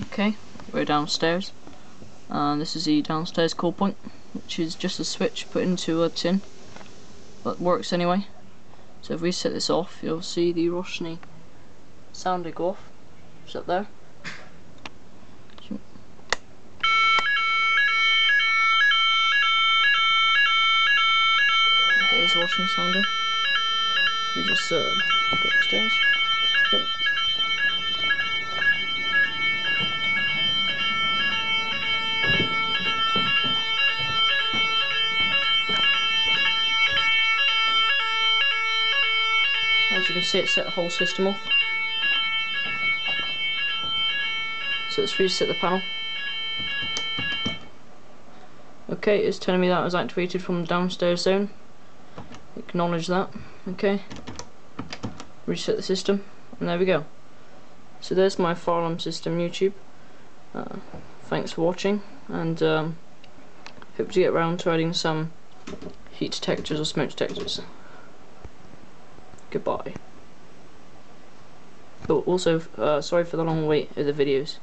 Okay, we're downstairs. This is the downstairs cool point, which is just a switch put into a tin, but works anyway. So if we set this off, you'll see the Roshni sounder go off. It's up there. Okay, there's the Roshni sounder. So we just go upstairs. Yep. As you can see, it set the whole system off. So let's reset the panel. Okay, it's telling me that was activated from the downstairs zone. Acknowledge that. Okay. Reset the system, and there we go. So there's my fire alarm system YouTube. Thanks for watching, and hope to get around to adding some heat detectors or smoke detectors. Goodbye. Oh, also, sorry for the long wait of the videos.